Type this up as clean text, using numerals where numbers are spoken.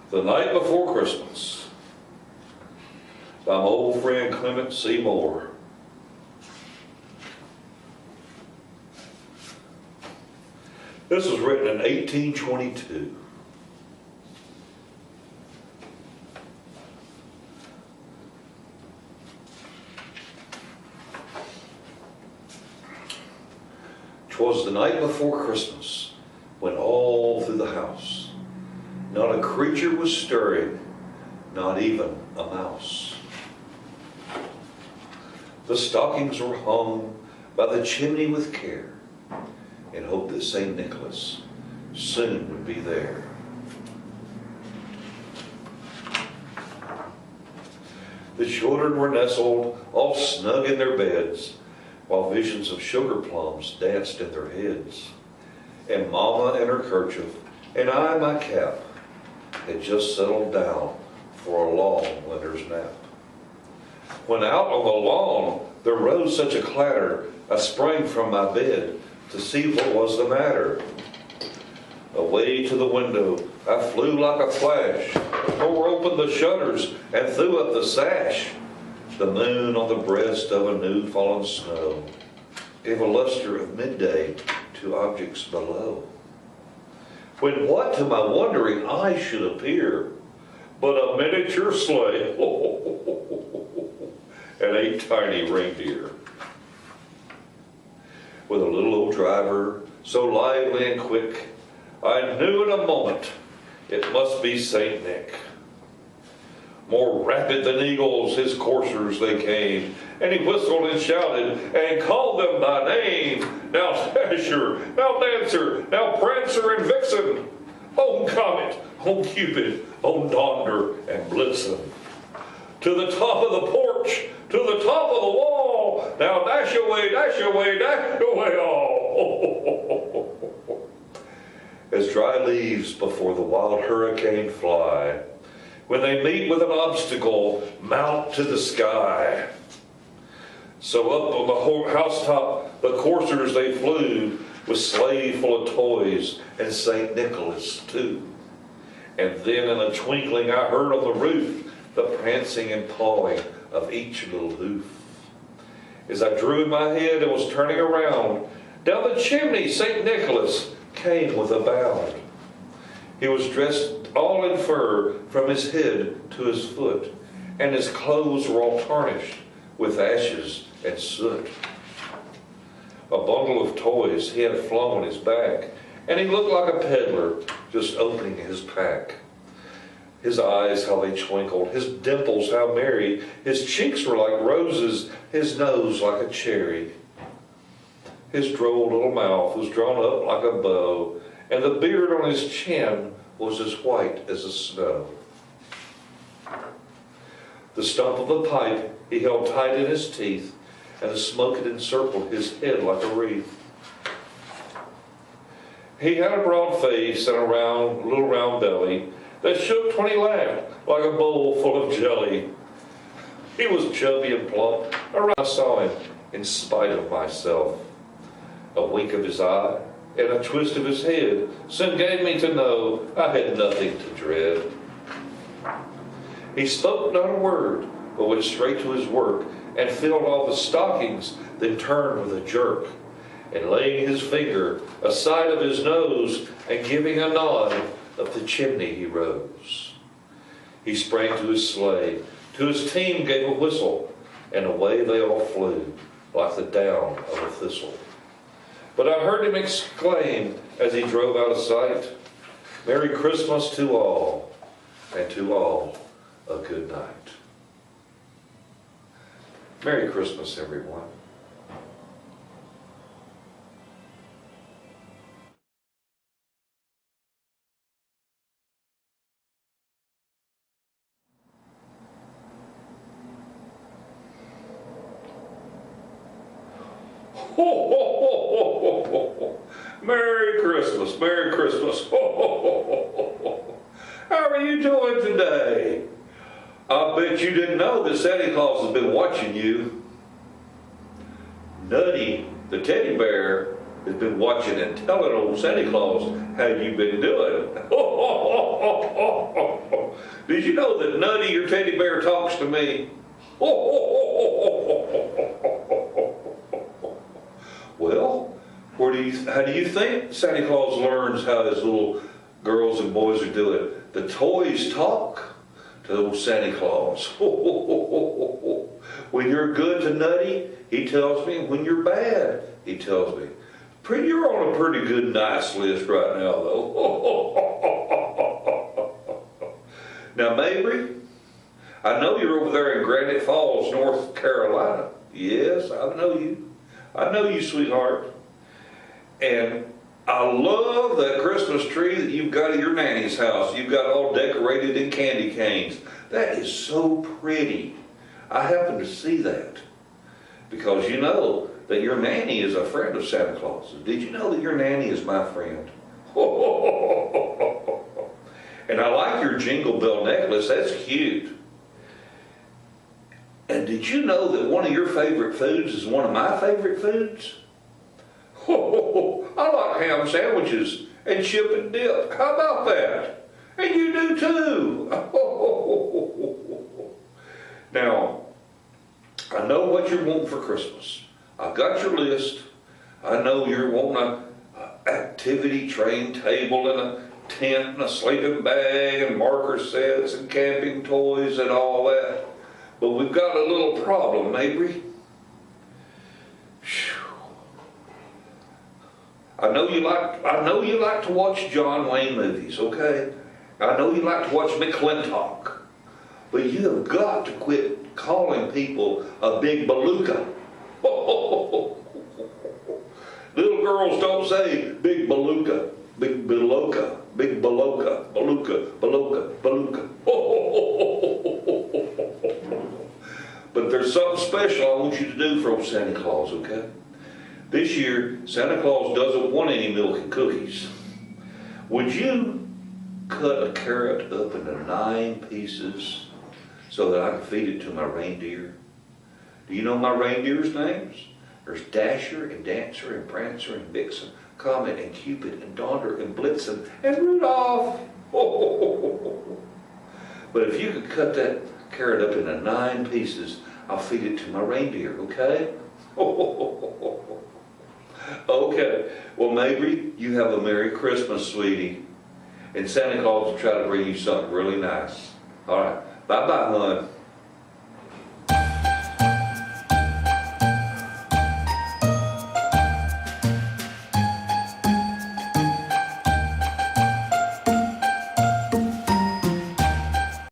The Night Before Christmas by my old friend Clement C. Moore. This was written in 1822. "'Twas the night before Christmas, when all through the house not a creature was stirring, not even a mouse. The stockings were hung by the chimney with care, in hope that St. Nicholas soon would be there. The children were nestled all snug in their beds, while visions of sugar plums danced in their heads. And Mama in her kerchief, and I my cap, had just settled down for a long winter's nap. When out on the lawn there rose such a clatter, I sprang from my bed to see what was the matter. Away to the window I flew like a flash, tore open the shutters and threw up the sash. The moon on the breast of a new fallen snow gave a luster of midday to objects below. When what to my wondering eyes should appear but a miniature sleigh and a tiny reindeer, with a little old driver so lively and quick, I knew in a moment it must be Saint Nick. More rapid than eagles his coursers they came, and he whistled and shouted and called them by name. Now Dasher, now Dancer, now Prancer and Vixen, on Comet, on Cupid, on Donder and Blitzen. To the top of the porch, to the top of the wall, now dash away, dash away, dash away all. As dry leaves before the wild hurricane fly, when they meet with an obstacle, mount to the sky. So up on the housetop, the coursers they flew, with sleigh full of toys, and St. Nicholas too. And then in a twinkling I heard on the roof the prancing and pawing of each little hoof. As I drew in my head and was turning around, down the chimney St. Nicholas came with a bound. He was dressed all in fur from his head to his foot, and his clothes were all tarnished with ashes and soot. A bundle of toys he had flung on his back, and he looked like a peddler just opening his pack. His eyes, how they twinkled, his dimples, how merry, his cheeks were like roses, his nose like a cherry. His droll little mouth was drawn up like a bow, and the beard on his chin was as white as the snow. The stump of the pipe he held tight in his teeth, and the smoke had encircled his head like a wreath. He had a broad face and a little round belly that shook when he laughed like a bowl full of jelly. He was chubby and plump. I saw him in spite of myself. A wink of his eye and a twist of his head soon gave me to know I had nothing to dread. He spoke not a word, but went straight to his work and filled all the stockings, then turned with a jerk, and laying his finger aside of his nose and giving a nod, up the chimney he rose. He sprang to his sleigh, to his team gave a whistle, and away they all flew like the down of a thistle. But I heard him exclaim as he drove out of sight, "Merry Christmas to all, and to all a good night." Merry Christmas, everyone. Ho, ho, ho, ho, ho, ho. Merry Christmas, Merry Christmas. Ho, ho, ho, ho, ho. How are you doing today? I bet you didn't know that Santa Claus has been watching you. Nutty, the teddy bear, has been watching and telling old Santa Claus how you've been doing. Did you know that Nutty, your teddy bear, talks to me? Well, how do you think Santa Claus learns how his little girls and boys are doing? The toys talk to old Santa Claus. When you're good to Nutty, he tells me. When you're bad, he tells me. You're on a pretty good nice list right now, though. Now, Maebri, I know you're over there in Granite Falls, North Carolina. Yes, I know you. I know you, sweetheart. And I love that Christmas tree that you've got at your nanny's house. You've got all decorated in candy canes. That is so pretty. I happened to see that because you know that your nanny is a friend of Santa Claus. Did you know that your nanny is my friend? And I like your jingle bell necklace. That's cute. And did you know that one of your favorite foods is one of my favorite foods? I like ham sandwiches and chip and dip. How about that? And you do too. Now, I know what you're wanting for Christmas. I've got your list. I know you're wanting an activity train table and a tent and a sleeping bag and marker sets and camping toys and all that. But we've got a little problem, Maebri. I know you like to watch John Wayne movies, okay? I know you like to watch McClintock. But you have got to quit calling people a big beluga. Little girls don't say big beluga, big beluga, big beluga, beluga, beluga, beluga. But there's something special I want you to do for old Santa Claus, okay? This year, Santa Claus doesn't want any milk and cookies. Would you cut a carrot up into 9 pieces so that I can feed it to my reindeer? Do you know my reindeer's names? There's Dasher and Dancer and Prancer and Vixen, Comet and Cupid and Donder and Blitzen and Rudolph. But if you could cut that carrot up into 9 pieces, I'll feed it to my reindeer, okay? Okay. Well, Maebri, you have a Merry Christmas, sweetie. And Santa Claus will try to bring you something really nice. All right. Bye-bye, hon.